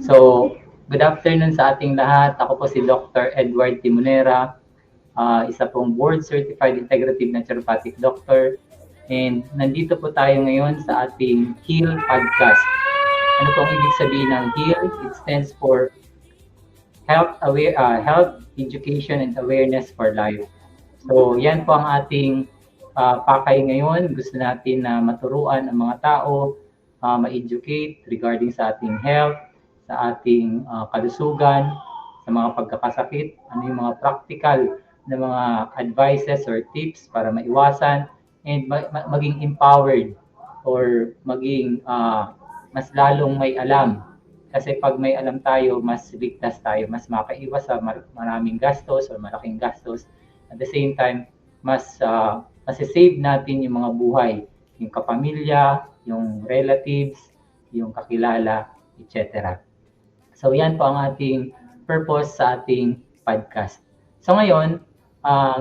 So, good afternoon sa ating lahat. Ako po si Dr. Edward Timonera, isa pong board-certified integrative naturopathic doctor. And nandito po tayo ngayon sa ating HEAL podcast. Ano pong ibig sabihin ng HEAL? It stands for Health Education and Awareness for Life. So, yan po ang ating pakay ngayon. Gusto natin na maturuan ang mga tao, ma-educate regarding sa ating health, sa ating kalusugan, sa mga pagkakasakit, ano yung mga practical na mga advices or tips para maiwasan and maging empowered or maging mas lalong may alam. Kasi pag may alam tayo, mas ligtas tayo, mas makaiwas sa maraming gastos or malaking gastos. At the same time, mas save natin yung mga buhay, yung kapamilya, yung relatives, yung kakilala, etc. So yan po ang ating purpose sa ating podcast. So ngayon,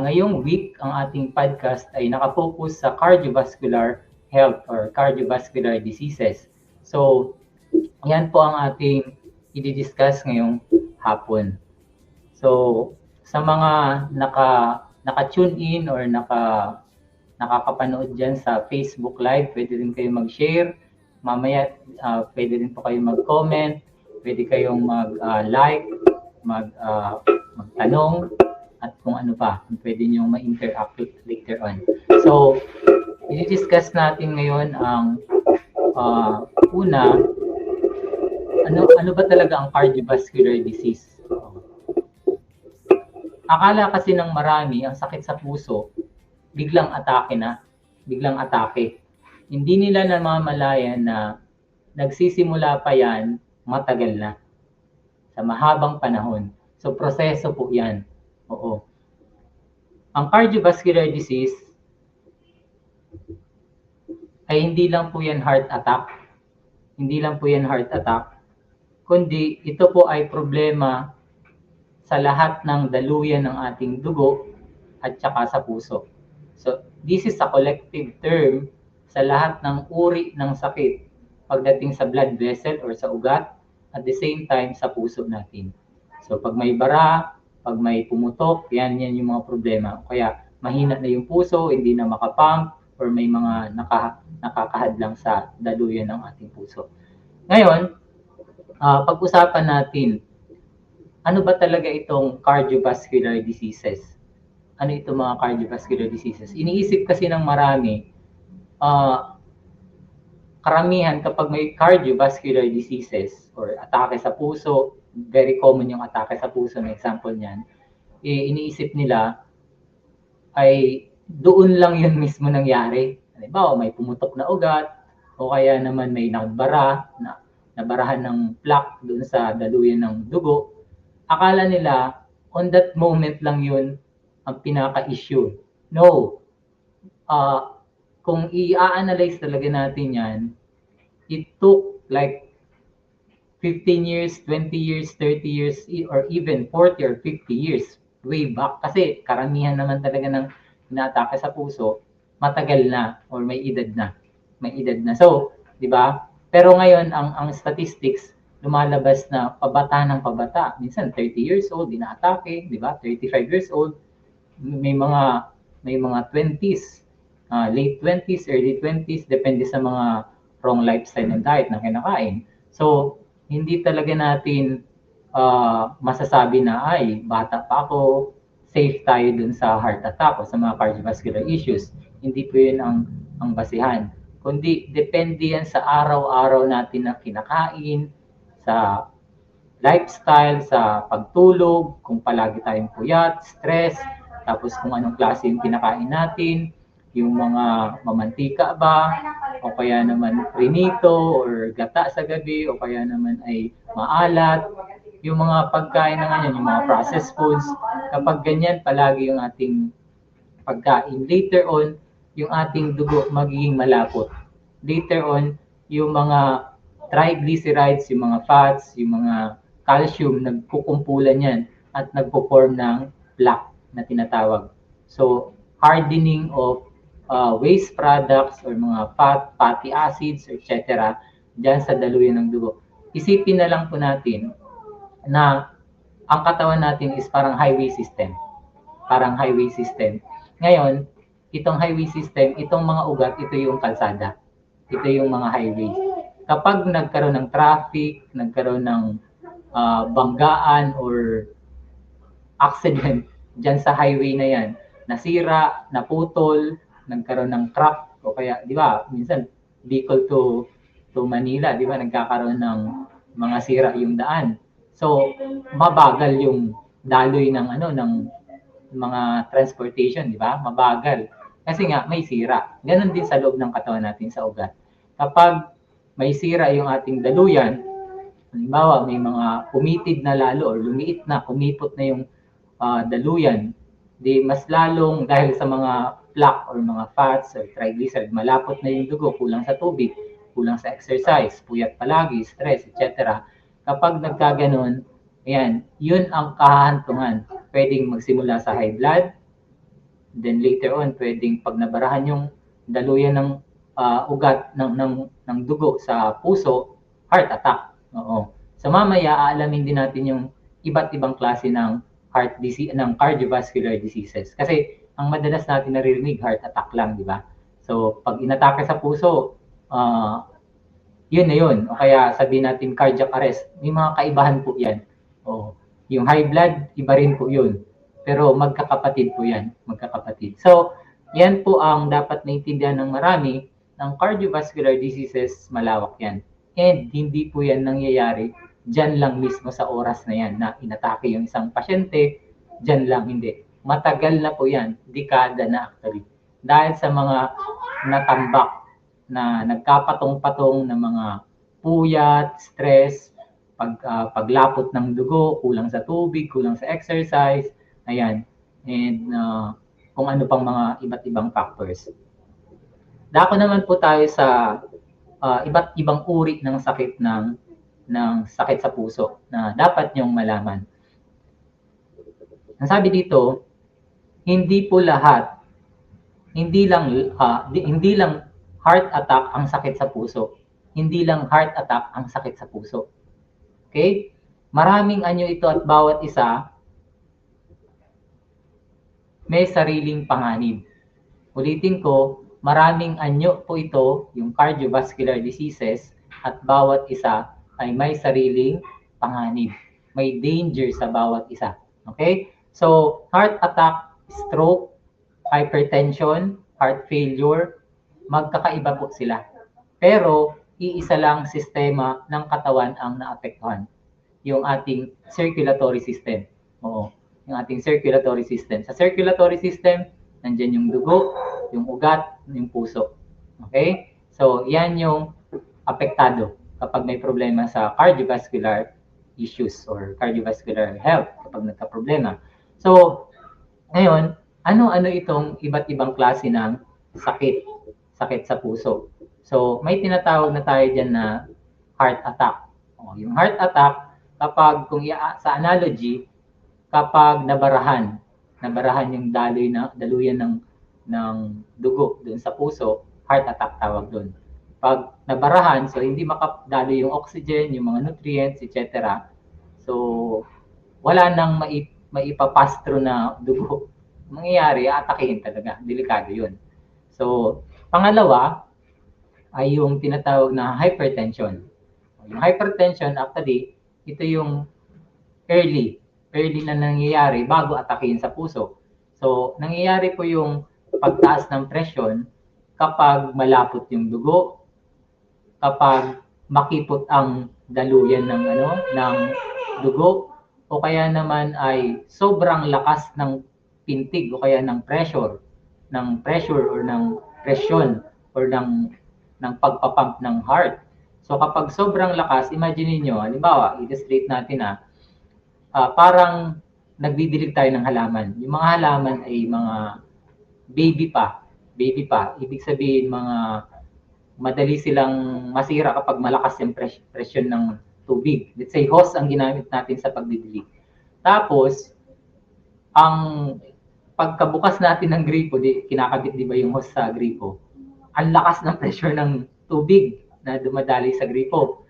ngayong week, ang ating podcast ay nakafocus sa cardiovascular health or cardiovascular diseases. So yan po ang ating i-discuss ngayong hapon. So sa mga naka-tune in or nakakapanood dyan sa Facebook Live, pwede rin kayo mag-share. Mamaya, pwede rin po kayo mag-comment. Pwede kayong mag-like, magtanong, at kung ano pa, pwede nyo ma-interact later on. So, i-discuss natin ngayon ang una, ano ba talaga ang cardiovascular disease? Akala kasi ng marami, ang sakit sa puso, biglang atake. Hindi nila namamalayan na nagsisimula pa yan matagal na, sa mahabang panahon. So, proseso po yan. Oo. Ang cardiovascular disease ay hindi lang po yan heart attack. Kundi ito po ay problema sa lahat ng daluyan ng ating dugo at saka sa puso. So, this is a collective term sa lahat ng uri ng sakit pagdating sa blood vessel or sa ugat, at the same time sa puso natin. So pag may bara, pag may pumutok, yan yung mga problema. Kaya mahina na yung puso, hindi na makapump, or may mga nakakahadlang sa daluyan ng ating puso. Ngayon, pag-usapan natin, ano ba talaga itong cardiovascular diseases? Ano itong mga cardiovascular diseases? Iniisip kasi ng marami, karamihan kapag may cardiovascular diseases or atake sa puso, very common yung atake sa puso na example niyan, iniisip nila ay doon lang yun mismo nangyari. Halimbawa, may pumutok na ugat o kaya naman may nabarahan ng plaque doon sa daluyan ng dugo. Akala nila on that moment lang yun ang pinaka-issue. No. Kung i-analyze talaga natin yan, it took like 15 years, 20 years, 30 years, or even 40 or 50 years way back. Kasi karamihan naman talaga ng inaatake sa puso, matagal na or may edad na. So, di ba? Pero ngayon, ang statistics, lumalabas na pabata ng pabata. Minsan 30 years old, inaatake, di ba? 35 years old, may mga 20s, late 20s, early 20s, depende sa mga wrong lifestyle and diet na kinakain. So, hindi talaga natin masasabi na, ay, bata pa ako, safe tayo dun sa heart attack o sa mga cardiovascular issues. Hindi po yun ang basihan. Kundi, depende yan sa araw-araw natin na kinakain, sa lifestyle, sa pagtulog, kung palagi tayong puyat, stress, tapos kung anong klase yung kinakain natin, yung mga mamantika ba, o kaya naman prinito, or gata sa gabi, o kaya naman ay maalat, yung mga pagkain na ganyan, yung mga processed foods, kapag ganyan palagi yung ating pagkain, later on, yung ating dugo magiging malapot. Later on, yung mga triglycerides, yung mga fats, yung mga calcium, nagkukumpulan yan at nagpo-form ng plaque na tinatawag. So, hardening of waste products or mga fatty acids, etc. dyan sa daluyan ng dugo. Isipin na lang po natin na ang katawan natin is parang highway system. Parang highway system. Ngayon, itong highway system, itong mga ugat, ito yung kalsada. Ito yung mga highway. Kapag nagkaroon ng traffic, nagkaroon ng banggaan or accident dyan sa highway na yan, nasira, naputol, nagkaroon ng crack, o kaya, di ba, minsan, Bicol to Manila, di ba, nagkakaroon ng mga sira yung daan. So, mabagal yung daloy ng mga transportation, di ba? Mabagal. Kasi nga, may sira. Ganon din sa loob ng katawan natin sa ugat. Kapag may sira yung ating daluyan, halimbawa, may mga pumitid na lalo or lumiit na, kumipot na yung daluyan, di mas lalong dahil sa mga plaque or mga fats or triglyceride, malapot na yung dugo, kulang sa tubig, kulang sa exercise, puyat palagi, stress, etc. Kapag nagkaganon, ayan, yun ang kahantungan. Pwedeng magsimula sa high blood, then later on, pwedeng pag nabarahan yung daluyan ng ugat ng dugo sa puso, heart attack. Oo. So mamaya, aalamin din natin yung iba't ibang klase ng heart disease, ng cardiovascular diseases. Kasi ang madalas natin naririnig, heart attack lang, di ba? So pag inatake sa puso, yun na yun. O kaya sabihin natin cardiac arrest. May mga kaibahan po yan. O, yung high blood, iba rin po yun. Pero magkakapatid po yan. Magkakapatid. So, yan po ang dapat naintindihan ng marami. Ng cardiovascular diseases, malawak yan. And hindi po yan nangyayari dyan lang mismo sa oras na yan na inatake yung isang pasyente, dyan lang hindi. Matagal na po yan, dekada na actually. Dahil sa mga natambak na nagkapatong-patong na mga puyat, stress, paglapot ng dugo, kulang sa tubig, kulang sa exercise, ayan. And kung ano pang mga iba't ibang factors. Dako naman po tayo sa iba't ibang uri ng sakit ng sakit sa puso na dapat niyong malaman. Ang sabi dito, hindi po lahat, hindi lang heart attack ang sakit sa puso. Hindi lang heart attack ang sakit sa puso. Okay? Maraming anyo ito at bawat isa may sariling panganib. Ulitin ko, maraming anyo po ito, yung cardiovascular diseases, at bawat isa ay may sariling panganib. May danger sa bawat isa. Okay? So, heart attack, stroke, hypertension, heart failure, magkakaiba po sila. Pero, iisa lang sistema ng katawan ang naapektuhan. Yung ating circulatory system. Oo, yung ating circulatory system. Sa circulatory system, nandyan yung dugo, yung ugat, yung puso. Okay? So, yan yung apektado kapag may problema sa cardiovascular issues or cardiovascular health kapag nagka-problema. So, ngayon, ano-ano itong iba't ibang klase ng sakit sa puso. So, may tinatawag na tayo dyan na heart attack. O, yung heart attack, kapag, sa analogy, kapag nabarahan yung daluyan ng dugo doon sa puso, heart attack tawag doon. Pag nabarahan, so hindi makadalo yung oxygen, yung mga nutrients, etc. So, wala nang maipapastro na dugo. Mangyayari, atakihin talaga. Delikado yun. So, pangalawa ay yung tinatawag na hypertension. Yung hypertension, actually, ito yung early na nangyayari bago atakihin sa puso. So, nangyayari po yung pagtaas ng presyon kapag malapot yung dugo, kapag makipot ang daluyan ng dugo, o kaya naman ay sobrang lakas ng pintig o kaya ng pressure or ng presyon or ng pagpapump ng heart. So kapag sobrang lakas, imagine niyo, halimbawa, i-illustrate natin parang nagdidilig tayo ng halaman. Yung mga halaman ay mga baby pa. Ibig sabihin, mga madali silang masira kapag malakas yung presyon ng tubig. Let's say, hose ang ginamit natin sa pagdidilig. Tapos, pagkabukas natin ng gripo, kinakabit di ba yung hose sa gripo? Ang lakas ng pressure ng tubig na dumadaloy sa gripo.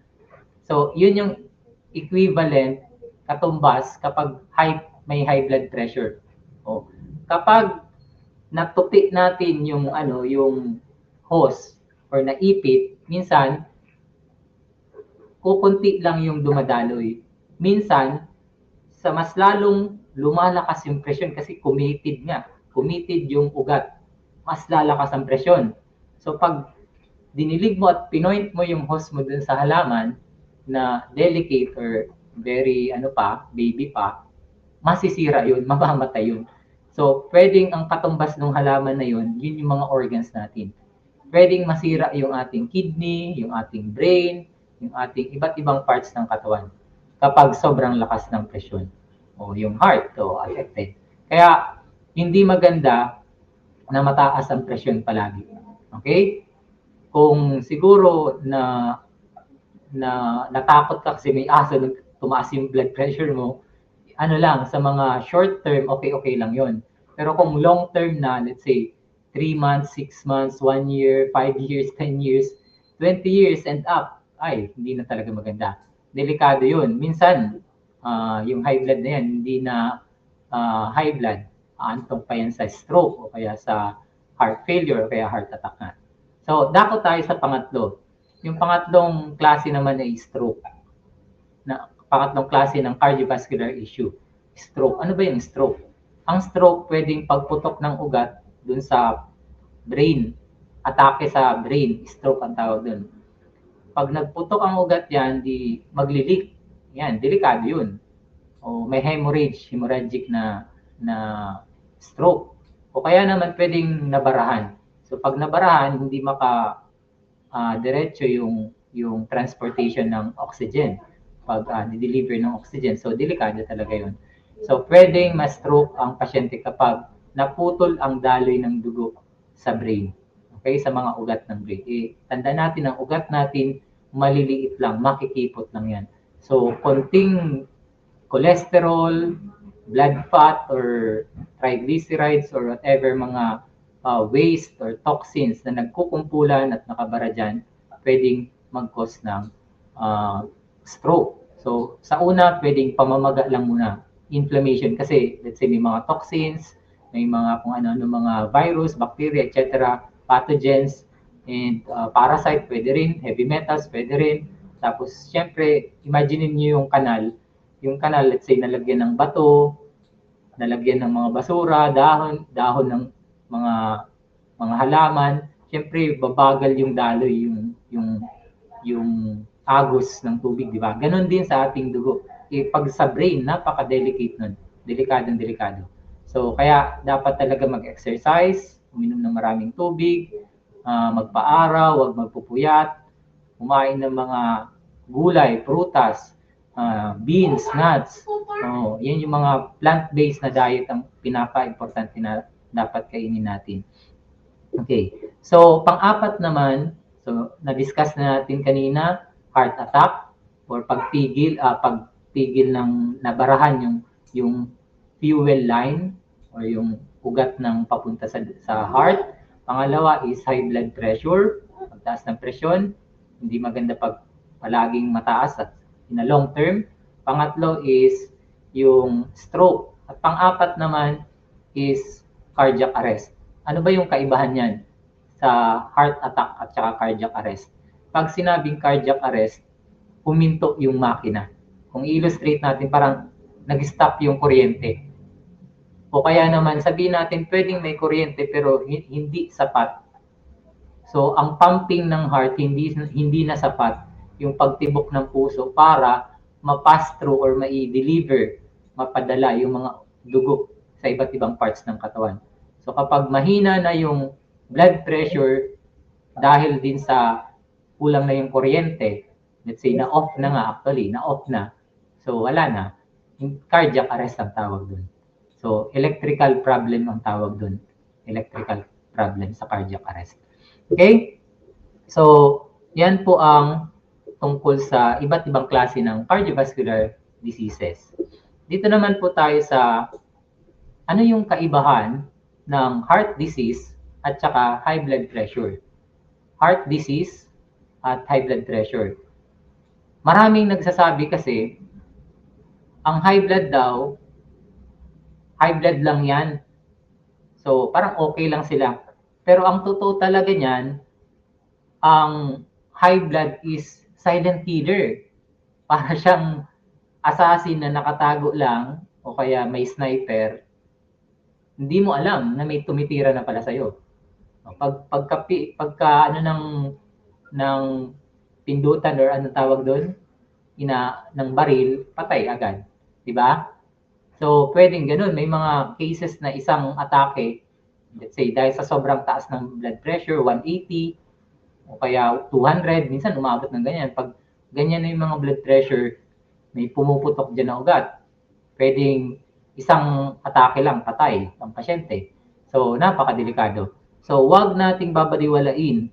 So, yun yung equivalent, katumbas kapag may high blood pressure. O, kapag natupi natin yung hose or naipit, minsan kukunti lang yung dumadaloy. Minsan, sa mas lalong lumalakas yung presyon kasi committed yung ugat. Mas lalakas ang presyon. So pag dinilig mo at pinoint mo yung hose mo dun sa halaman na delicate or very baby pa, masisira yun, mamamatay yun. So pwedeng ang katumbas ng halaman na yun yung mga organs natin. Pwedeng masira yung ating kidney, yung ating brain, yung ating iba't ibang parts ng katawan kapag sobrang lakas ng presyon o yung heart affected. Kaya hindi maganda na mataas ang presyon palagi. Okay? Kung siguro na natakot ka kasi may aso nung tumaas yung blood pressure mo, sa mga short term, okay lang yon. Pero kung long term na, let's say, 3 months, 6 months, 1 year, 5 years, 10 years, 20 years and up, hindi na talaga maganda. Delikado yun. Minsan, yung high blood na yan, hindi na high blood. Aantong pa yan sa stroke o kaya sa heart failure o kaya heart attack na. So, dako tayo sa pangatlo. Yung pangatlong klase naman ay stroke. Pangatlong klase ng cardiovascular issue. Stroke. Ano ba yung stroke? Ang stroke, pwedeng pagputok ng ugat dun sa brain. Atake sa brain. Stroke ang tawag dun. Pag nagputok ang ugat yan, di maglilik. Yan, delikado yun. O may hemorrhagic na stroke. O kaya naman pwedeng nabarahan. So pag nabarahan, hindi diretso yung transportation ng oxygen. Pag deliver ng oxygen. So delikado talaga yun. So pwedeng ma-stroke ang pasyente kapag naputol ang daloy ng dugo sa brain. Okay, sa mga ugat ng brain. Tanda natin, ang ugat natin, maliliit lang, makikipot lang yan. So, konting cholesterol, blood fat, or triglycerides, or whatever mga waste or toxins na nagkukumpulan at nakabara dyan, pwedeng mag-cause ng stroke. So, sa una, pwedeng pamamaga lang muna. Inflammation, kasi let's say may mga toxins, may mga kung ano mga virus, bacteria, etc., pathogens, and parasite, pwede rin, heavy metals, pwede rin. Tapos, syempre, imagine niyo yung kanal. Yung kanal, let's say, nalagyan ng bato, nalagyan ng mga basura, dahon ng mga halaman. Syempre, babagal yung daloy, yung agos ng tubig, di ba? Ganon din sa ating dugo. Pag sa brain, napaka-delicate nun. Delikado. So, kaya dapat talaga mag-exercise, uminom ng maraming tubig, magpa-araw, huwag magpupuyat, kumain ng mga gulay, prutas, beans, nuts. Yan yung mga plant-based na diet ang pinaka-importante na dapat kainin natin. Okay. So, pang-apat naman, so na-discuss na natin kanina, heart attack or pagpigil ng nabarahan yung fuel line or yung ugat ng papunta sa heart. Pangalawa is high blood pressure, pagtaas ng presyon, hindi maganda pag palaging mataas at in a long term. Pangatlo is yung stroke. At pang-apat naman is cardiac arrest. Ano ba yung kaibahan niyan sa heart attack at saka cardiac arrest? Pag sinabing cardiac arrest, huminto yung makina. Kung i-illustrate natin, parang nag-stop yung kuryente. O kaya naman, sabihin natin, pwedeng may kuryente pero hindi sapat. So, ang pumping ng heart, hindi na sapat yung pagtibok ng puso para ma-pass through or ma-deliver, mapadala yung mga dugo sa iba't ibang parts ng katawan. So, kapag mahina na yung blood pressure, dahil din sa kulang na yung kuryente, let's say, na-off na. So, wala na. Cardiac arrest ang tawag dun. So, electrical problem ang tawag dun. Electrical problem sa cardiac arrest. Okay? So, yan po ang tungkol sa iba't ibang klase ng cardiovascular diseases. Dito naman po tayo sa ano yung kaibahan ng heart disease at saka high blood pressure? Heart disease at high blood pressure. Maraming nagsasabi kasi, ang high blood daw, high blood lang yan. So, parang okay lang sila. Pero ang totoo talaga niyan, ang high blood is silent killer. Para siyang assassin na nakatago lang o kaya may sniper, hindi mo alam na may tumitira na pala sa'yo. Pagka ano ng pindutan or ano tawag doon, ng baril, patay agad. Di ba? So, pwedeng ganun. May mga cases na isang atake, let's say, dahil sa sobrang taas ng blood pressure, 180, o kaya 200, minsan umabot ng ganyan. Pag ganyan na yung mga blood pressure, may pumuputok dyan na ugat. Pwedeng isang atake lang, patay ang pasyente. So, napakadelikado. So, wag nating babaliwalain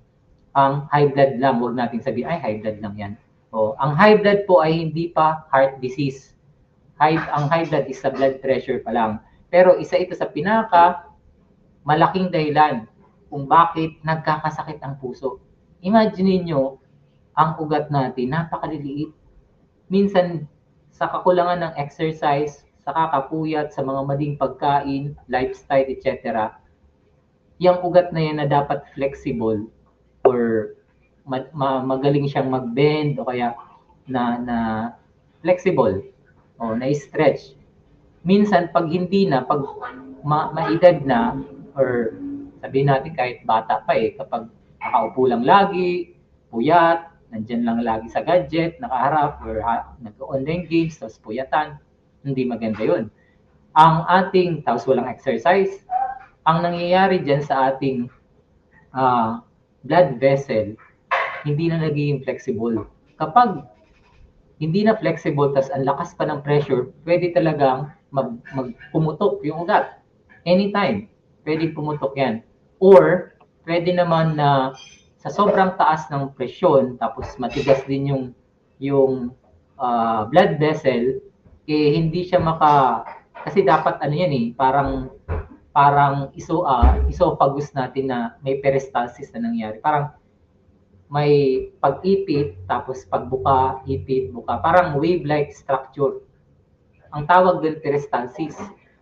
ang high blood lang. Wag nating sabihin, ay, high blood lang yan. O, ang high blood po ay hindi pa heart disease. Ang high blood is sa blood pressure pa lang. Pero isa ito sa malaking dahilan kung bakit nagkakasakit ang puso. Imagine niyo ang ugat natin, napakaliliit. Minsan, sa kakulangan ng exercise, sa kakapuyat, sa mga maling pagkain, lifestyle, etc., yung ugat na yan na dapat flexible or magaling siyang mag-bend o kaya na flexible o na-stretch. Minsan, pag hindi na, pag maedad na, or sabihin natin kahit bata pa kapag nakaupo lang lagi, puyat, nandyan lang lagi sa gadget, nakaharap, or nag-online games, tapos puyatan, hindi maganda yun. Ang ating, tapos walang exercise, ang nangyayari dyan sa ating blood vessel, hindi na nagiging flexible. Kapag hindi na flexible, tas ang lakas pa ng pressure, pwede talagang pumutok yung ugat. Anytime, pwede pumutok yan. Or, pwede naman na sa sobrang taas ng presyon, tapos matigas din yung blood vessel, hindi siya kasi dapat ano yan parang esophagus natin na may peristalsis na nangyari. Parang may pag-ipit, tapos pagbuka, ipit, buka. Parang wave-like structure. Ang tawag din peristalsis.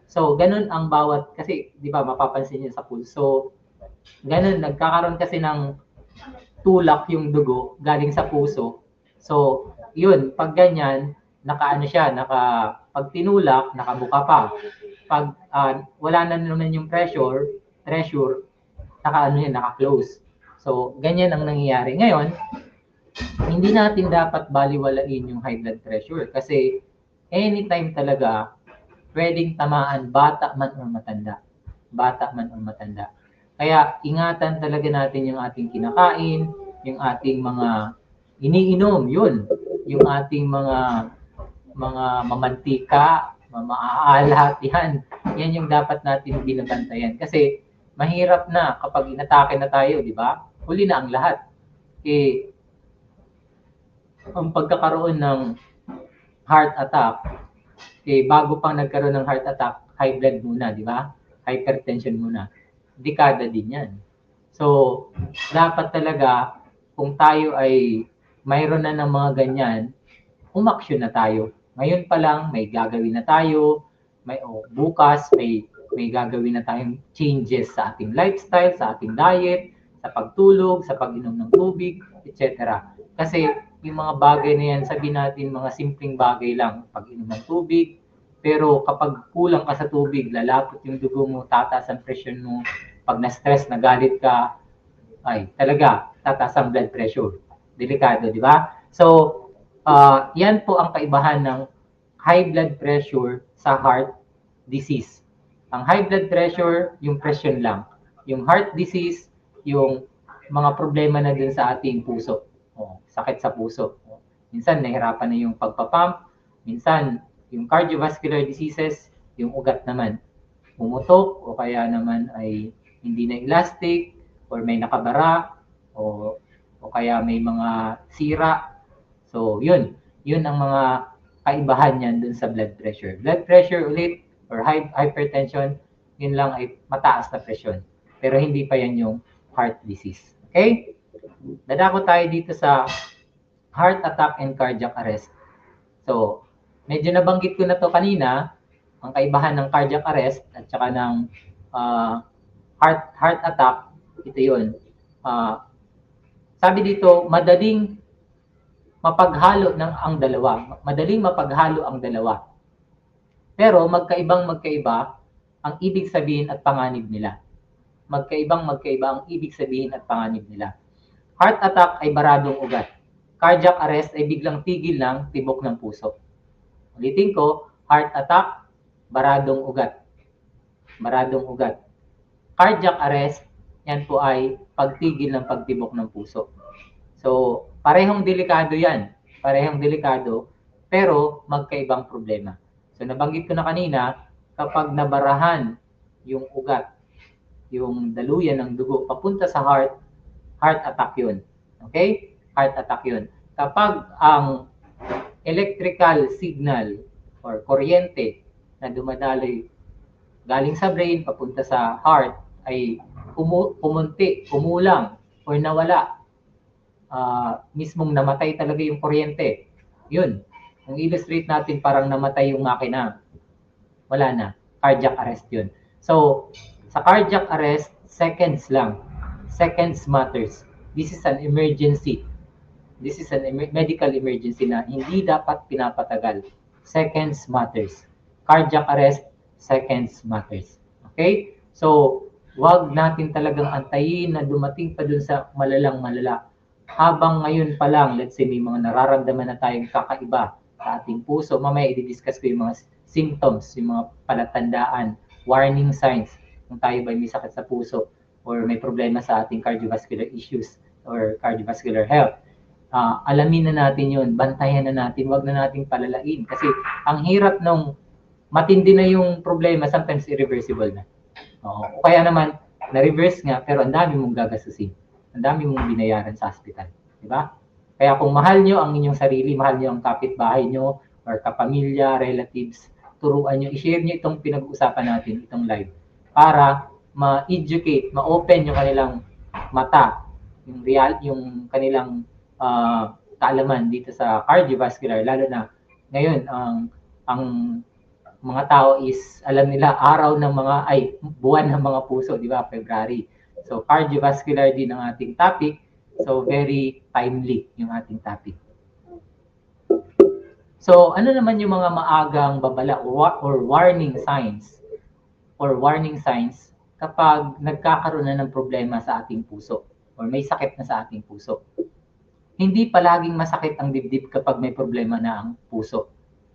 So, ganun ang bawat, kasi, di ba, mapapansin niyo sa pulso. Ganun, nagkakaroon kasi ng tulak yung dugo galing sa puso. So, yun, pag ganyan, pag tinulak, nakabuka pa. Pag wala na naman yung pressure, naka-close. So, ganyan ang nangyayari. Ngayon, hindi natin dapat baliwalain yung high blood pressure kasi anytime talaga pwedeng tamaan bata man o matanda. Bata man o matanda. Kaya ingatan talaga natin yung ating kinakain, yung ating mga iniinom, yun. Yung ating mga mamantika, maaalat, yan. Yan yung dapat natin binabantayan. Kasi mahirap na kapag inatake na tayo, di ba? Huli na ang lahat. Ang pagkakaroon ng heart attack, bago pang nagkaroon ng heart attack, high blood muna, di ba? Hypertension muna. Dekada din yan. So, dapat talaga, kung tayo ay mayroon na ng mga ganyan, umaksyon na tayo. Ngayon pa lang, may gagawin na tayo, bukas, may gagawin na tayong changes sa ating lifestyle, sa ating diet, sa pagtulog, sa pag-inom ng tubig, etc. Kasi yung mga bagay na yan, sabihin natin mga simpleng bagay lang, pag-inom ng tubig, pero kapag kulang ka sa tubig, lalapot yung dugo mo, tataas ang presyon mo, pag na-stress, nagalit ka, ay talaga, tataas ang blood pressure. Delikado, di ba? So, yan po ang kaibahan ng high blood pressure sa heart disease. Ang high blood pressure, yung presyon lang. Yung heart disease, yung mga problema na din sa ating puso. Sakit sa puso. Minsan, nahirapan na yung pagpapump. Minsan, yung cardiovascular diseases, yung ugat naman. Pumutok o kaya naman ay hindi na elastic or may nakabara o kaya may mga sira. So, yun ang mga kaibahan niyan dun sa blood pressure. Blood pressure ulit or hypertension, yun lang ay mataas na presyon. Pero hindi pa yan yung heart disease. Okay? Dadako tayo dito sa heart attack and cardiac arrest. So, medyo nabanggit ko na to kanina, ang kaibahan ng cardiac arrest at saka ng heart attack, ito yun. Sabi dito, madaling mapaghalo ang dalawa. Madaling mapaghalo ang dalawa. Pero magkaiba ang ibig sabihin at panganib nila. Magkaiba ang ibig sabihin at panganib nila. Heart attack ay baradong ugat. Cardiac arrest ay biglang tigil ng tibok ng puso. Ulitin ko, heart attack, baradong ugat. Baradong ugat. Cardiac arrest, yan po ay pagtigil ng pagtibok ng puso. So, parehong delikado yan. Parehong delikado, pero magkaibang problema. So, nabanggit ko na kanina, kapag nabarahan yung ugat, yung daluyan ng dugo, papunta sa heart attack yun. Okay? Heart attack yun. Kapag ang electrical signal or kuryente na dumadaloy galing sa brain, papunta sa heart, ay kumulang, or nawala, mismong namatay talaga yung kuryente. Yun. Kung illustrate natin, parang namatay yung makina. Wala na. Cardiac arrest yun. So, sa cardiac arrest, seconds lang. Seconds matters. This is an emergency. This is a medical emergency na hindi dapat pinapatagal. Seconds matters. Cardiac arrest, seconds matters. Okay? So, wag natin talagang antayin na dumating pa dun sa malala. Habang ngayon pa lang, let's say may mga nararamdaman na tayong kakaiba sa ating puso, mamaya i-discuss ko yung mga symptoms, yung mga palatandaan, warning signs, kung tayo ba may sakit sa puso or may problema sa ating cardiovascular issues or cardiovascular health. Alamin na natin yun, bantayan na natin, wag na nating palalain. Kasi ang hirap nung matindi na yung problema, sometimes irreversible na. O kaya naman, na-reverse nga, pero ang dami mong gagastusin. Ang dami mong binayaran sa hospital. Di ba? Kaya kung mahal nyo ang inyong sarili, mahal nyo ang kapitbahay nyo, or kapamilya, relatives, turuan nyo, i-share nyo itong pinag-uusapan natin, itong live, para ma-educate, ma-open yung kanilang mata, yung kanilang kaalaman dito sa cardiovascular, lalo na ngayon, ang mga tao is, alam nila, buwan ng mga puso, di ba, February. So, cardiovascular din ang ating topic. So, very timely yung ating topic. So, ano naman yung mga maagang babala or warning signs kapag nagkakaroon na ng problema sa ating puso or may sakit na sa ating puso? Hindi palaging masakit ang dibdib kapag may problema na ang puso.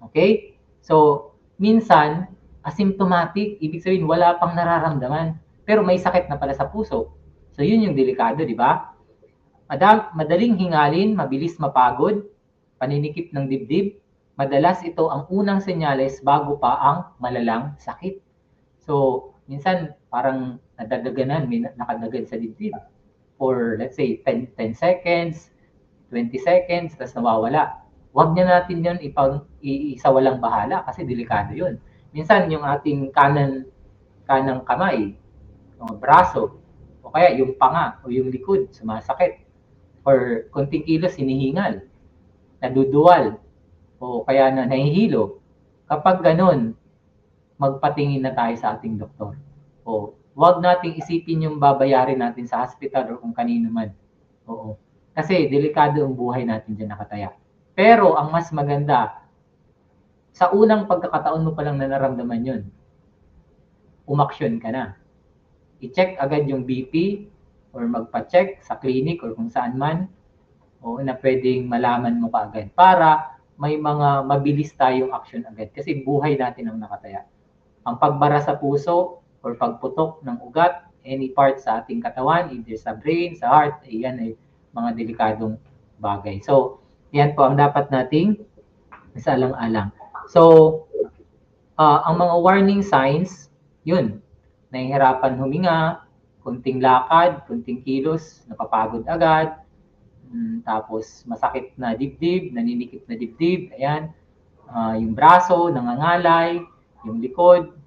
Okay? So, minsan, asymptomatic, ibig sabihin wala pang nararamdaman, pero may sakit na pala sa puso. So, yun yung delikado, di ba? Madaling hingalin, mabilis mapagod, paninikip ng dibdib, madalas ito ang unang senyales bago pa ang malalang sakit. So, minsan parang nadadaganan, may nakadagad sa dibdib for let's say 10 seconds, 20 seconds, tapos nawawala. Huwag niya natin yun isawalang bahala kasi delikado yun. Minsan yung ating kanang kamay, o braso, o kaya yung panga o yung likod, sumasakit. Or konting kilos, hinihingal, naduduwal, o kaya na nahihilo. Kapag ganun, magpatingin na tayo sa ating doktor. O huwag nating isipin yung babayarin natin sa hospital o kung kanino man. Oo. Kasi delikado ang buhay natin dyan nakataya. Pero ang mas maganda, sa unang pagkakataon mo palang na naramdaman yun, umaksyon ka na. I-check agad yung BP or magpa-check sa clinic or kung saan man o na pwedeng malaman mo kaagad para may mga mabilis tayong action agad kasi buhay natin ang nakataya. Ang pagbara sa puso or pagputok ng ugat, any part sa ating katawan, either sa brain, sa heart, yan ay mga delikadong bagay. So, yan po ang dapat nating isalang-alang. So, ang mga warning signs, yun, nahihirapan huminga, kunting lakad, kunting kilos, napapagod agad, tapos masakit na dibdib, naninikip na dibdib, ayan, yung braso, nangangalay, yung likod,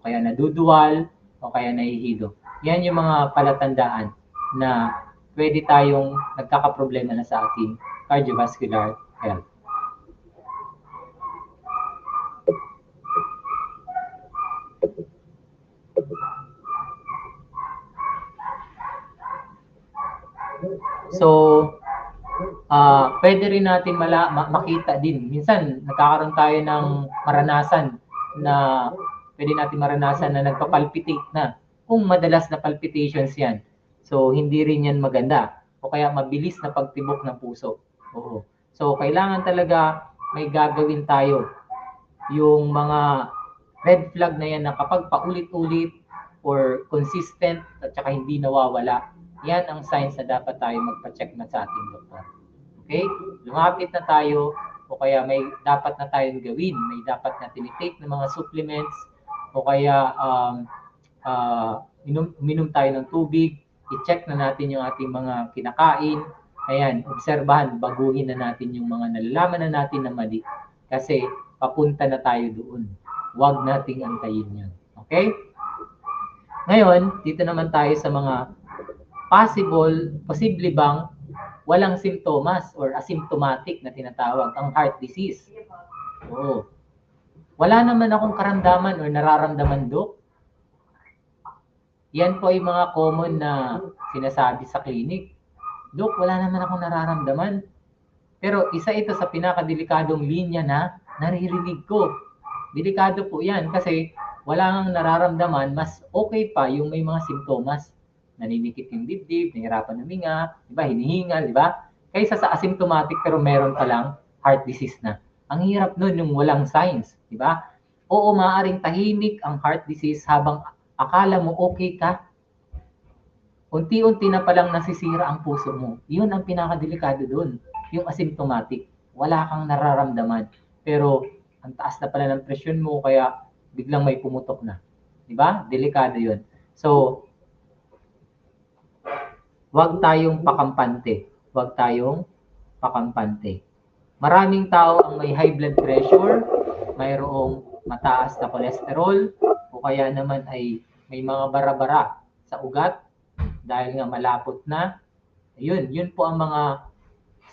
kaya naduduwal, o kaya nahihilo. Yan yung mga palatandaan na pwede tayong nagkakaproblema na sa ating cardiovascular health. So, pwede rin natin makita din. Minsan, nagkakaroon tayo ng maranasan na pwede natin maranasan na nagpapalpitate na. Kung madalas na palpitations yan. So, hindi rin yan maganda. O kaya mabilis na pagtibok ng puso. Oo. So, kailangan talaga may gagawin tayo. Yung mga red flag na yan na kapag paulit-ulit or consistent at saka hindi nawawala, yan ang signs na dapat tayo magpa-check na sa ating doktor. Okay? Lumapit na tayo o kaya may dapat na tayong gawin. May dapat na tinitake ng mga supplements o kaya minom tayo ng tubig. I-check na natin yung ating mga kinakain. Ayan, obserbahan, baguhin na natin yung mga nalalaman na natin na mali. Kasi papunta na tayo doon. Huwag nating antayin yun. Okay? Ngayon, dito naman tayo sa mga posible bang walang simptomas or asymptomatic na tinatawag, ang heart disease. Oo. Wala naman akong karamdaman or nararamdaman, Dok. Yan po ay mga common na sinasabi sa clinic. Dok, wala naman akong nararamdaman. Pero isa ito sa pinakadelikadong linya na naririnig ko. Delikado po yan kasi wala nang nararamdaman, mas okay pa yung may mga simptomas. Naninikip yung dibdib, nahihirapan huminga, diba, hinihingal, diba? Kaysa sa asymptomatic pero meron palang heart disease na. Ang hirap nun yung walang signs, diba? Oo, maaaring tahimik ang heart disease habang akala mo okay ka. Unti-unti na palang nasisira ang puso mo. Yun ang pinakadelikado dun, yung asymptomatic. Wala kang nararamdaman. Pero ang taas na pala ng presyon mo kaya biglang may pumutok na. Diba? Delikado yun. So, huwag tayong pakampante. Huwag tayong pakampante. Maraming tao ang may high blood pressure, mayroong mataas na cholesterol, o kaya naman ay may mga bara-bara sa ugat dahil nga malapot na. Yun po ang mga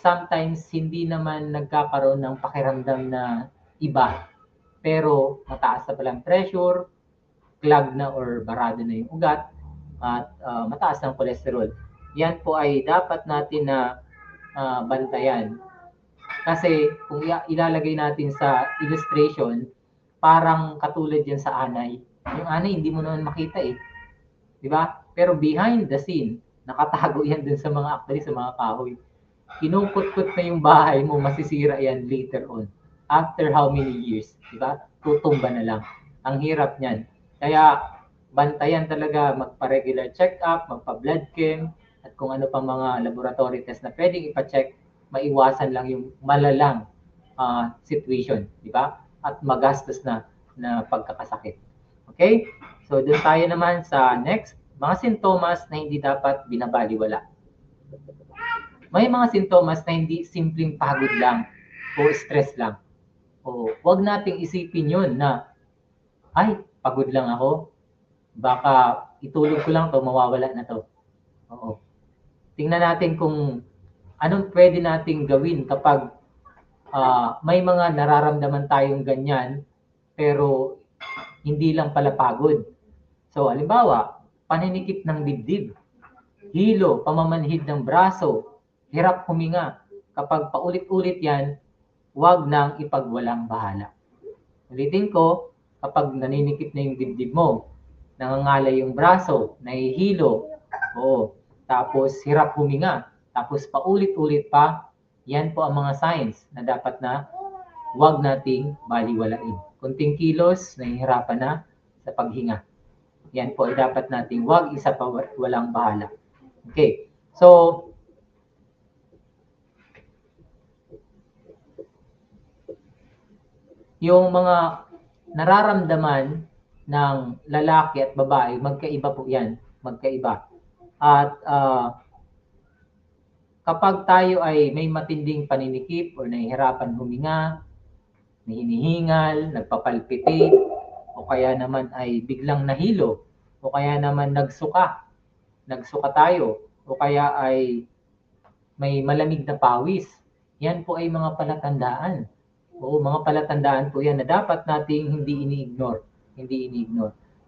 sometimes hindi naman nagkakaroon ng pakiramdam na iba. Pero mataas na palang pressure, clog na or barado na yung ugat, at mataas ng cholesterol. Yan po ay dapat natin na bantayan. Kasi kung ilalagay natin sa illustration, parang katulad yan sa anay. Yung anay, hindi mo naman makita eh. Di ba? Pero behind the scene, nakatago yan dun sa mga actually, sa mga kahoy. Kinukot-kot na yung bahay mo, masisira yan later on. After how many years? Di ba? Tutumba na lang. Ang hirap niyan. Kaya, bantayan talaga, magpa-regular check-up, magpa-blood chem, at kung ano pa mga laboratory test na pwedeng ipa-check, maiwasan lang yung malalang situation, di ba? At magastos na pagkakasakit. Okay? So, doon tayo naman sa next, mga sintomas na hindi dapat binabaliwala. May mga sintomas na hindi simpleng pagod lang o stress lang. O, huwag nating isipin yun na, ay, pagod lang ako. Baka itulog ko lang to, mawawala na to. Oo. Tingnan natin kung anong pwede nating gawin kapag may mga nararamdaman tayong ganyan, pero hindi lang pala pagod. So, halimbawa, paninikip ng dibdib, hilo, pamamanhid ng braso, hirap huminga. Kapag paulit-ulit yan, huwag nang ipagwalang bahala. Ulitin ko, kapag naninikip na yung dibdib mo, nangangalay yung braso, nahihilo, tapos hirap huminga, tapos paulit-ulit pa, yan po ang mga signs na dapat na huwag nating baliwalain. Kunting kilos, nahihirapan na sa paghinga. Yan po ay dapat nating huwag isa pa walang bahala. Okay, so, yung mga nararamdaman ng lalaki at babae, magkaiba po yan. Magkaiba. At kapag tayo ay may matinding paninikip o nahihirapan huminga, hinihingal, nagpapalpitate, o o kaya naman ay biglang nahilo, o kaya naman nagsuka tayo, o kaya ay may malamig na pawis. Yan po ay mga palatandaan. Oo, mga palatandaan po yan na dapat nating hindi ini-ignore.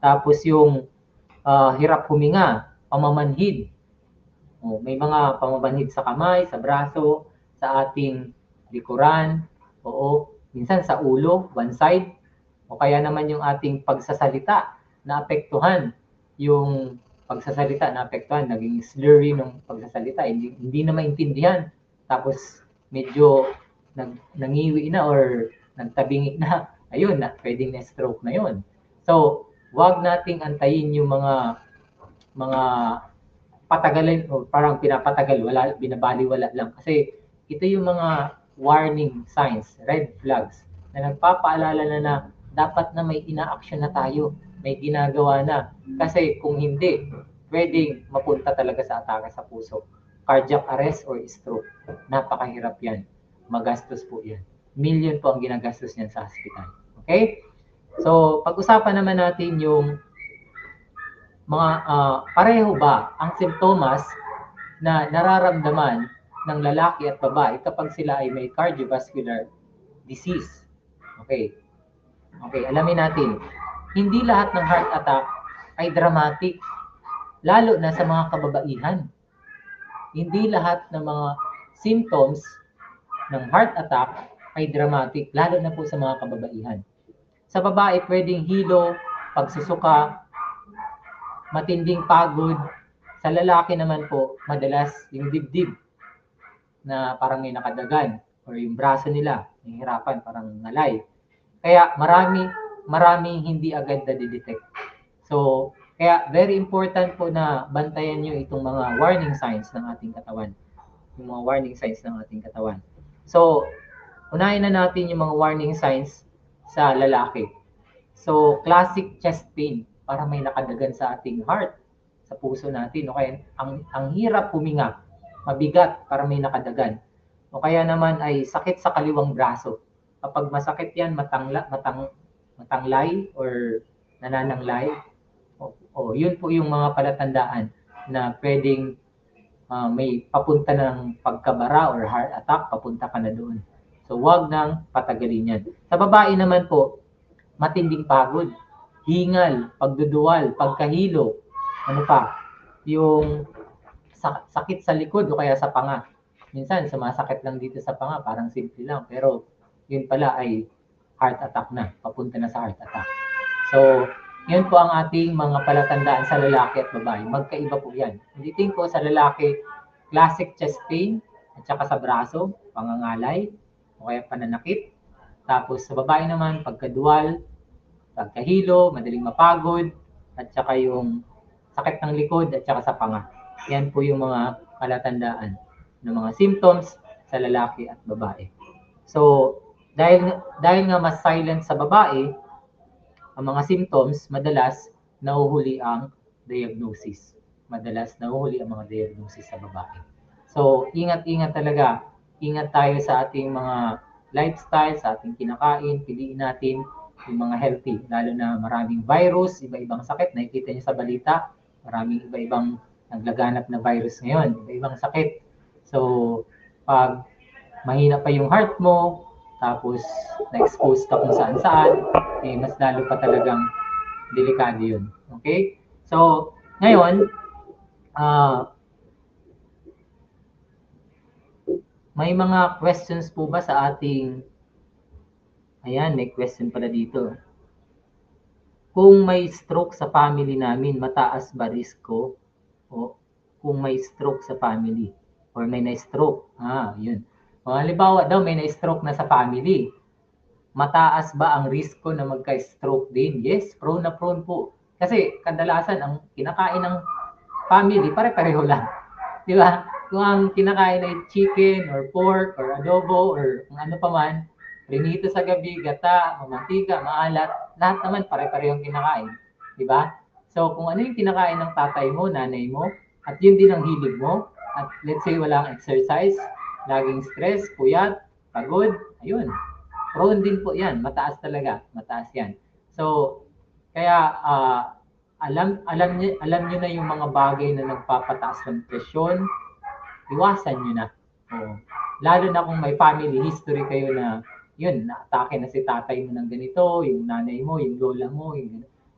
Tapos yung hirap huminga, pamamanhid. May mga pamamanhid sa kamay, sa braso, sa ating likuran, minsan sa ulo, one side, o kaya naman yung ating pagsasalita naapektuhan, naging slurry ng pagsasalita, hindi na maintindihan, tapos medyo nangiwi na or nagtabingi na, ayun na, pwedeng na stroke na yun. So, wag nating antayin yung mga patagalan o parang pinapatagal, binabaliwala lang. Kasi ito yung mga warning signs, red flags, na nagpapaalala na dapat na may ina-action na tayo, may ginagawa na. Kasi kung hindi, pwedeng mapunta talaga sa atake sa puso. Cardiac arrest or stroke. Napakahirap yan. Magastos po yan. Million po ang ginagastos niyan sa hospital. Okay? So, pag-usapan naman natin yung mga pareho ba ang simptomas na nararamdaman ng lalaki at babae kapag sila ay may cardiovascular disease. Okay, alamin natin. Hindi lahat ng heart attack ay dramatic, lalo na sa mga kababaihan. Hindi lahat ng mga symptoms ng heart attack ay dramatic, lalo na po sa mga kababaihan. Sa babae, pwedeng hilo, pagsusuka, matinding pagod. Sa lalaki naman po, madalas yung dibdib na parang may nakadagan or yung braso nila, nahihirapan, parang ngalay. Kaya marami hindi agad na-detect. So, kaya very important po na bantayan nyo itong mga warning signs ng ating katawan. Yung mga warning signs ng ating katawan. So, unahin na natin yung mga warning signs sa lalaki. So, classic chest pain, para may nakadagan sa ating heart, sa puso natin. O kaya ang hirap huminga, mabigat para may nakadagan. O kaya naman ay sakit sa kaliwang braso. Kapag masakit yan, matanglay or nanananglay, yun po yung mga palatandaan na pwedeng may papunta ng pagkabara or heart attack, papunta ka na doon. So, wag nang patagalin yan. Sa babae naman po, matinding pagod, hingal, pagduduwal, pagkahilo, yung sakit sa likod o kaya sa panga. Minsan, sumasakit lang dito sa panga, parang simple lang, pero yun pala ay heart attack na, papunta na sa heart attack. So, yun po ang ating mga palatandaan sa lalaki at babae. Magkaiba po yan. Ulitin ko, sa lalaki, classic chest pain, at saka sa braso, pangangalay, o kaya pananakit. Tapos sa babae naman, pagkaduwal, pagkahilo, madaling mapagod, at saka yung sakit ng likod, at saka sa panga. Yan po yung mga palatandaan ng mga symptoms sa lalaki at babae. So, dahil nga mas silent sa babae, ang mga symptoms, madalas nahuhuli ang diagnosis. Madalas nahuhuli ang mga diagnosis sa babae. So, ingat-ingat talaga. Ingat tayo sa ating mga lifestyle, sa ating kinakain, piliin natin yung mga healthy, lalo na maraming virus, iba-ibang sakit, nakikita niyo sa balita, maraming iba-ibang naglaganap na virus ngayon, iba-ibang sakit. So, pag mahina pa yung heart mo, tapos na-expose ka kung saan-saan, mas lalo pa talagang delikado yun. Okay? So, ngayon, may mga questions po ba sa ating... Ayan, may question pala dito. Kung may stroke sa family namin, mataas ba risko? O kung may stroke sa family or may na-stroke? Yun. Halimbawa daw, may na-stroke na sa family. Mataas ba ang risko na magka-stroke din? Yes, prone na prone po. Kasi kadalasan, ang kinakain ng family, pare-pareho lang. Di ba? Kung ang kinakain ay chicken or pork or adobo or kung ano pa man, prinito sa gabi, gata, mamantika, maalat, lahat naman pare-parehong kinakain. Di ba? So, kung ano yung kinakain ng tatay mo, nanay mo, at yun din ang hilig mo, at let's say walang exercise, laging stress, puyat, pagod, ayun. Prone din po yan. Mataas talaga. Mataas yan. So, Kaya alam niyo na yung mga bagay na nagpapataas ng presyon, iwasan niyo na. Oo. Lalo na kung may family history kayo na yun, naatake na si tatay mo ng ganito, yung nanay mo, yung lola mo,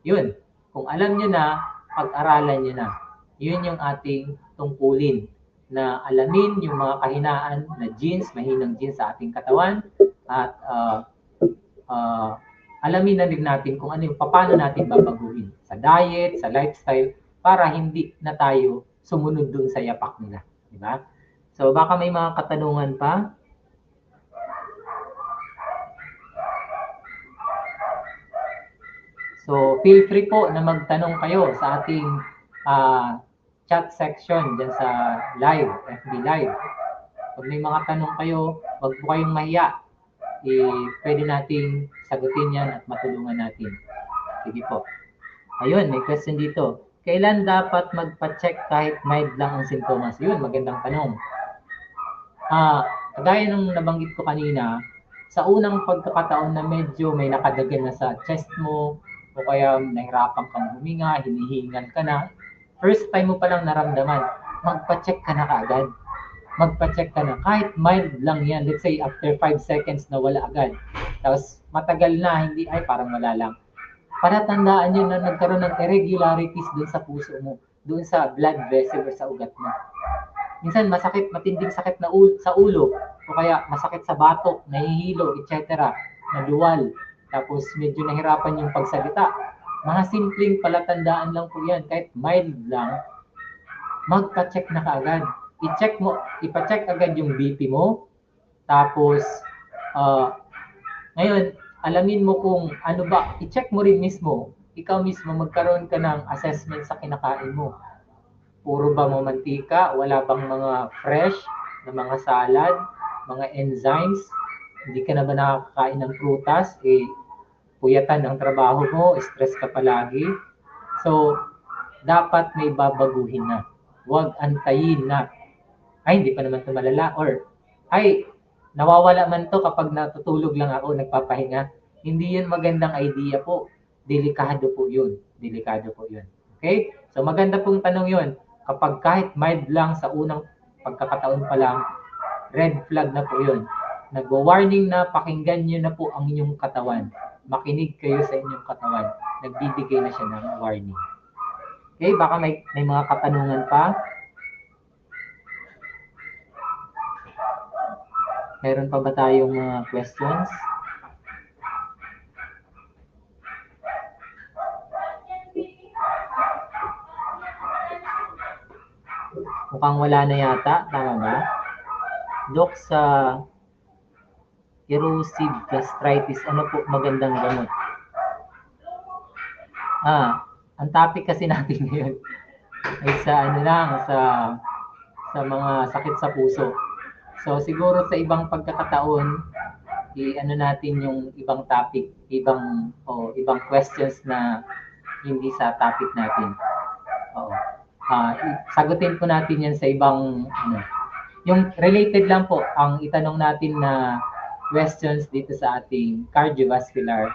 yun. Kung alam niyo na, pag-aralan niyo na. Yun yung ating tungkulin na alamin yung mga kahinaan na genes, mahinang genes sa ating katawan at alamin na din natin kung ano yung paano natin babaguhin sa diet, sa lifestyle para hindi na tayo sumunod dun sa yapak nila, di ba? So baka may mga katanungan pa. So feel free po na magtanong kayo sa ating chat section dyan sa live, FB Live. Kung may mga tanong kayo, wag po kayong mahiya. Pwede nating sagutin yan at matulungan natin. Sige po. Ayun, may question dito. Kailan dapat magpa-check kahit mild lang ang sintomas? Yun, magandang tanong. Kagaya nung nabanggit ko kanina, sa unang pagkakataon na medyo may nakadagan na sa chest mo, o kaya nahirapan kang huminga, hinihingal ka na, first time mo palang naramdaman, magpa-check ka na kaagad. Magpa-check ka na. Kahit mild lang yan, let's say after 5 seconds na wala agad. Tapos matagal na, hindi, ay parang wala lang. Palatandaan nyo na nagkaroon ng irregularities doon sa puso mo, doon sa blood vessel or sa ugat mo. Minsan masakit, matinding sakit na sa ulo, o kaya masakit sa batok, nahihilo, etc. Naluwal, tapos medyo nahirapan yung pagsalita. Mga simpleng palatandaan lang po yan, kahit mild lang, magpa-check na kaagad. Ipa-check agad yung BP mo, tapos ngayon, alamin mo kung ano ba, i-check mo rin mismo, ikaw mismo magkaroon ka ng assessment sa kinakain mo. Puro ba mamantika? Wala bang mga fresh na mga salad, mga enzymes? Hindi ka na ba nakakain ng prutas? Puyatan ang trabaho mo, stress ka palagi. So, dapat may babaguhin na. Huwag antayin na, ay, hindi pa naman ito malala. Or, ay, nawawala man to kapag natutulog lang ako, nagpapahinga. Hindi yun magandang idea po. Delikado po yun. Delikado po yun. Okay? So, maganda pong tanong yun. Kapag kahit mild lang sa unang pagkakataon pa lang, red flag na po yun. Nagwa-warning na, pakinggan nyo na po ang inyong katawan. Makinig kayo sa inyong katawan. Nagbibigay na siya ng warning. Okay, baka may mga katanungan pa. Meron pa ba tayong mga questions? Mukhang wala na yata, tama ba? Dok, sa erosive gastritis, ano po magandang gamot? Ang topic kasi natin ngayon ay sa sa mga sakit sa puso. So siguro sa ibang pagkakataon, i-ano natin yung ibang topic, ibang questions na hindi sa topic natin. Oo. Sagutin po natin yan sa ibang yung related lang po ang itanong natin na questions dito sa ating cardiovascular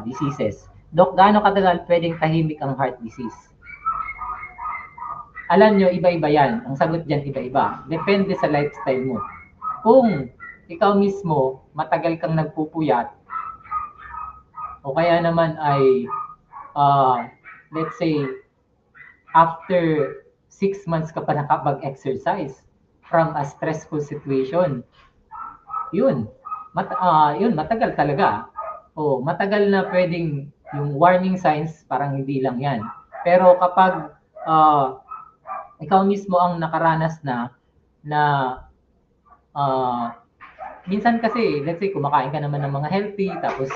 diseases. Dok, gaano katagal pwedeng tahimik ang heart disease? Alam nyo, iba-iba yan. Ang sagot dyan, iba-iba. Depende sa lifestyle mo. Kung ikaw mismo, matagal kang nagpupuyat, o kaya naman ay, let's say, after 6 months ka pa nakapag-exercise from a stressful situation, yun, matagal talaga. Matagal na pwedeng yung warning signs, parang hindi lang yan. Pero kapag ikaw mismo ang nakaranas na minsan kasi, let's say, kumakain ka naman ng mga healthy, tapos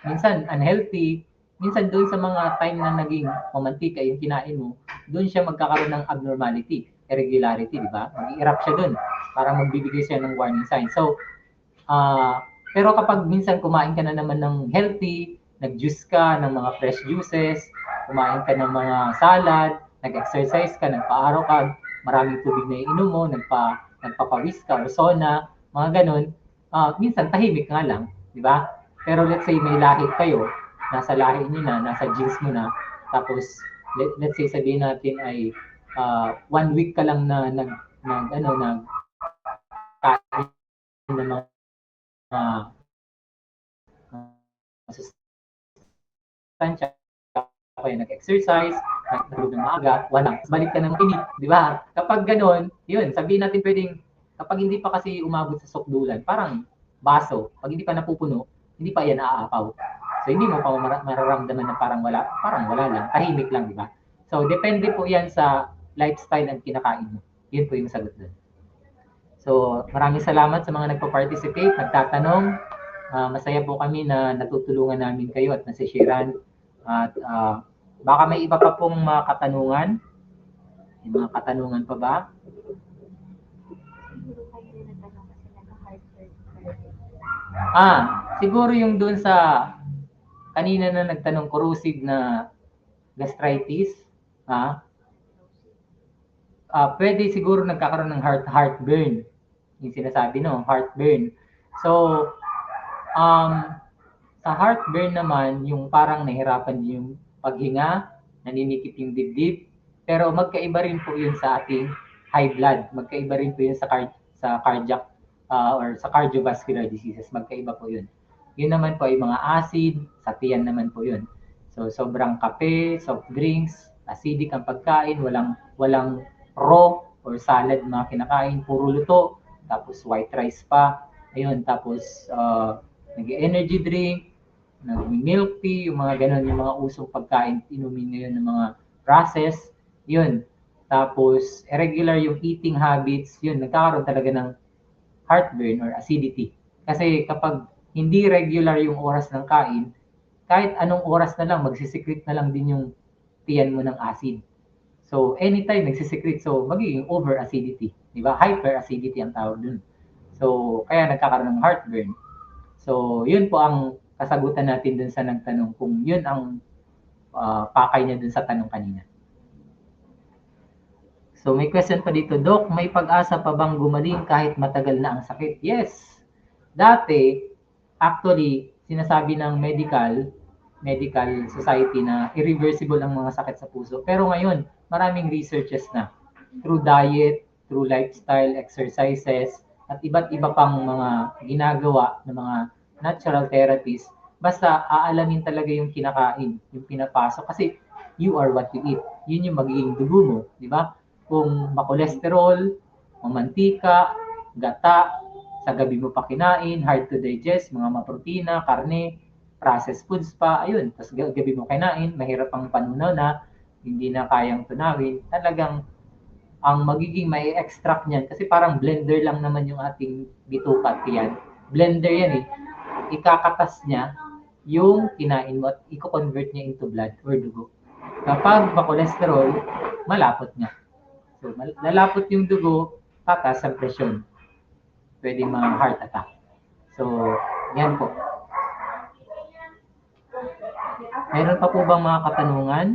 minsan unhealthy, minsan doon sa mga time na naging mamantika yung kinain mo, doon siya magkakaroon ng abnormality, irregularity, di ba? Mag-i-erupt siya doon para magbibigay siya ng warning sign. So, pero kapag minsan kumain ka na naman ng healthy, nag-juice ka ng mga fresh juices, kumain ka ng mga salad, nag-exercise ka, nagpa-araw ka, maraming tubig na iinom mo, nagpapawis ka or sauna, mga ganun, minsan tahimik nga lang, di ba? Pero let's say may lahi kayo, nasa lahi niyo na, nasa genes mo na, tapos let's say sabihin natin ay 1 week ka lang na nag kain ng mga masustansya, kaya nag-exercise, nagtulog ng maaga, wala. Balik ka ng init, di ba? Kapag gano'n, yun, sabihin natin pwedeng, kapag hindi pa kasi umabot sa sukdulan, parang baso, pag hindi pa napupuno, hindi pa yan naaapaw. So, hindi mo pa mararamdaman na parang wala lang, tahimik lang, di ba? So, depende po yan sa lifestyle ang kinakain mo. Yun po yung sagot doon. So, maraming salamat sa mga nagpa-participate, nagtatanong. Masaya po kami na natutulungan namin kayo at nasisharean. At baka may iba pa pong mga katanungan. May mga katanungan pa ba? Siguro yung dun sa kanina na nagtanong corrosive na gastritis. Pwede siguro nagkakaroon ng heartburn. Yung sinasabi, no? Heartburn. So, sa heartburn naman, yung parang nahirapan yung paghinga, naninikip yung dibdib, pero magkaiba rin po yun sa ating high blood. Magkaiba rin po yun sa cardiac or sa cardiovascular diseases. Magkaiba po yun. Yun naman po ay mga acid, sa tiyan naman po yun. So, sobrang kape, soft drinks, acidic ang pagkain, walang raw or salad mga kinakain, puro luto, tapos white rice pa, ayun, tapos nag-energy drink, nag-milk tea, yung mga ganun, yung mga usong pagkain, inumin ngayon ng mga process, yun. Tapos, irregular yung eating habits, yun, nagkakaroon talaga ng heartburn or acidity. Kasi kapag hindi regular yung oras ng kain, kahit anong oras na lang, magsisikret na lang din yung tiyan mo ng acid. So, anytime nagsisikret, so magiging over-acidity. Di ba? Hyper-acidity ang tawag dun. So, kaya nagkakaroon ng heartburn. So, yun po ang kasagutan natin dun sa nagtanong kung yun ang pakay niya dun sa tanong kanina. So, may question pa dito, Doc, may pag-asa pa bang gumaling kahit matagal na ang sakit? Yes. Dati, actually, sinasabi ng medical society na irreversible ang mga sakit sa puso. Pero ngayon, maraming researches na through diet, through lifestyle, exercises, at iba't iba pang mga ginagawa ng mga natural therapies. Basta aalamin talaga yung kinakain, yung pinapasok. Kasi you are what you eat. Yun yung magiging dugo mo, di ba? Kung makolesterol, mamantika, gata, sa gabi mo pa kinain, hard to digest, mga maprotina, karne, processed foods pa, ayun. Tapos gabi mo kinain, mahirap ang panunaw na, hindi na kayang tunawin. Talagang ang magiging may extract niyan, kasi parang blender lang naman yung ating bitukat yan. Blender yan eh. Ikakatas niya yung kinain mo at i-convert niya into blood or dugo. Kapag ma-cholesterol, malapot niya. So, lalapot yung dugo, tataas ang presyon. Pwede mga heart attack. So, yan po. Meron pa po bang mga katanungan?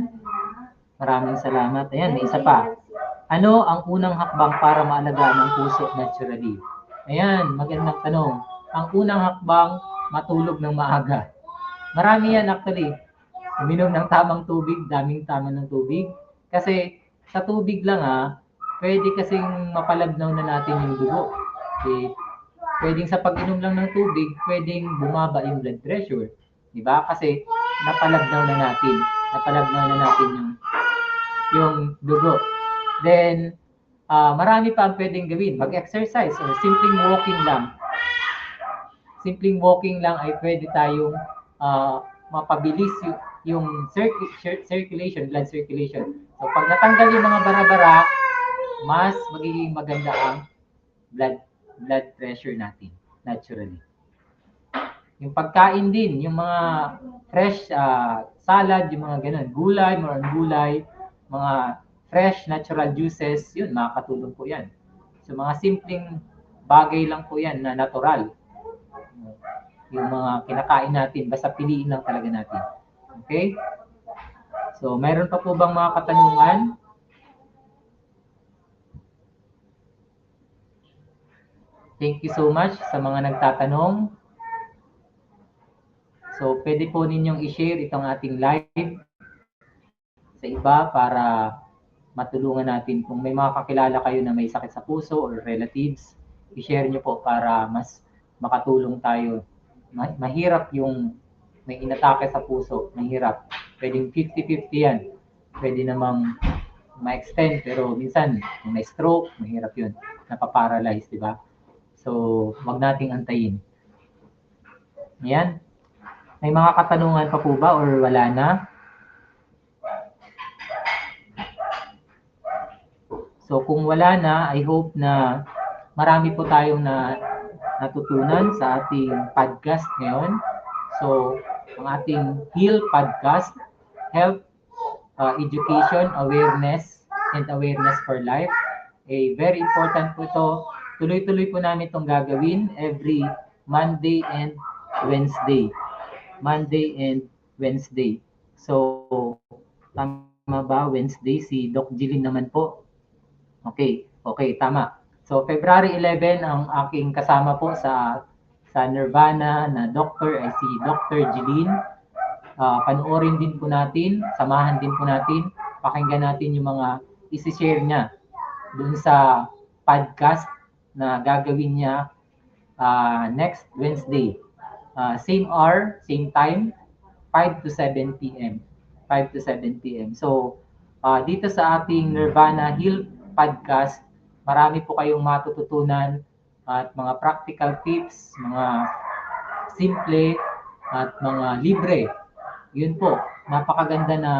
Maraming salamat. Ayan, may isa pa. Ano ang unang hakbang para maalagaan ang puso naturally? Ayan, magandang tanong. Ang unang hakbang, matulog ng maaga. Marami yan actually. Uminom ng tamang tubig, daming tama ng tubig. Kasi sa tubig lang pwede kasing mapalabnaw na natin yung dugo. Okay. Pwedeng sa pag-inom lang ng tubig, pwedeng bumaba yung blood pressure. Di ba? Kasi napalabnaw na natin yung dugo. Then, marami pa ang pwedeng gawin. Mag-exercise or simpleng walking lang. Simpleng walking lang ay pwede tayong mapabilis yung circulation, blood circulation. So, pag natanggal yung mga bara-bara, mas magiging maganda ang blood pressure natin, naturally. Yung pagkain din, yung mga fresh salad, yung mga ganun, gulay, mga fresh natural juices, yun, makakatulong po yan. So, mga simpleng bagay lang po yan na natural. Yung mga kinakain natin, basta piliin lang talaga natin. Okay? So, mayroon pa po bang mga katanungan? Thank you so much sa mga nagtatanong. So, pwede po ninyong i-share itong ating live sa iba para matulungan natin. Kung may mga kakilala kayo na may sakit sa puso or relatives, i-share nyo po para mas makatulong tayo. Mahirap yung may inatake sa puso, mahirap. Pwedeng 50-50 yan. Pwede namang ma-extend, pero minsan, kung may stroke, mahirap yun. Napaparalyze, di ba? So, wag nating antayin. Yan. May mga katanungan pa po ba or wala na? So kung wala na, I hope na marami po tayong natutunan sa ating podcast ngayon. So ang ating HEAL podcast, Health, Education, Awareness, and Awareness for Life. Very important po ito. Tuloy-tuloy po namin itong gagawin every Monday and Wednesday. Monday and Wednesday. So, tama ba? Wednesday, si Doc Jilin naman po. Okay, tama. So, February 11, ang aking kasama po sa Nirvana na doctor ay si Dr. Jilin. Panoorin din po natin, samahan din po natin, pakinggan natin yung mga isi-share niya dun sa podcast na gagawin niya next Wednesday. Same hour, same time, 5 to 7 p.m. 5 to 7 p.m. So, dito sa ating Nirvana Heal podcast, marami po kayong matututunan at mga practical tips, mga simple at mga libre. Yun po, napakaganda na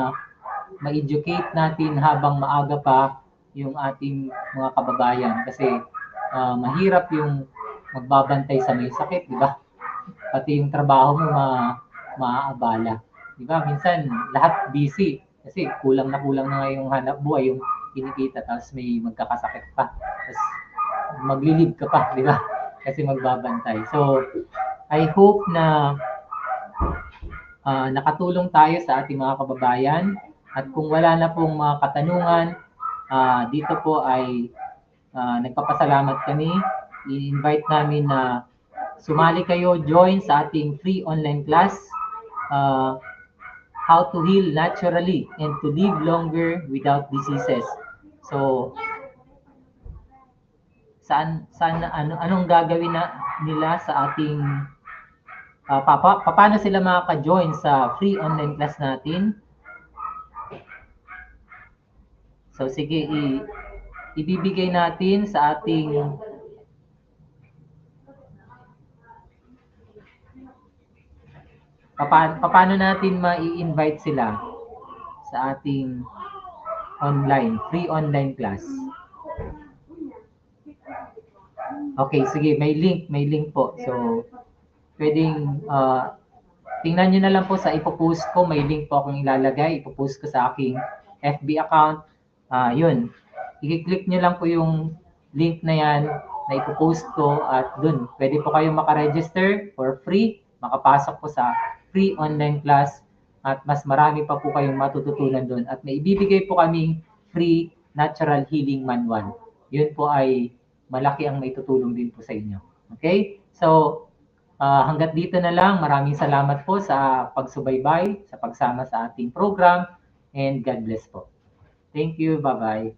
ma-educate natin habang maaga pa yung ating mga kababayan kasi mahirap yung magbabantay sa may sakit, di ba? Pati yung trabaho mo maaabala. Di ba? Minsan, lahat busy. Kasi kulang na nga yung hanap buhay, yung kinikita, tapos may magkakasakit pa. Tapos maglilib ka pa, di ba? Kasi magbabantay. So, I hope na nakatulong tayo sa ating mga kababayan. At kung wala na pong mga katanungan, dito po ay nagpapasalamat kami. I-invite namin na sumali kayo, join sa ating free online class, How to Heal Naturally and to Live Longer Without Diseases. So, anong gagawin nila sa ating, paano sila makaka-join sa free online class natin? So, sige, ibibigay natin sa ating paano natin ma-i-invite sila sa ating free online class. Okay, sige, may link po. So, pwedeng tingnan nyo na lang po sa ipopost ko, may link po akong ilalagay, ipopost ko sa aking FB account. Yun, i-click nyo lang po yung link na yan na ipopost ko at dun, pwede po kayong makaregister for free, makapasok po sa free online class at mas marami pa po kayong matututunan dun. At may ibibigay po kaming free natural healing manual. Yun po ay malaki ang may tutulong din po sa inyo. Okay? So, hanggat dito na lang. Maraming salamat po sa pagsubaybay, sa pagsama sa ating program, and God bless po. Thank you. Bye-bye.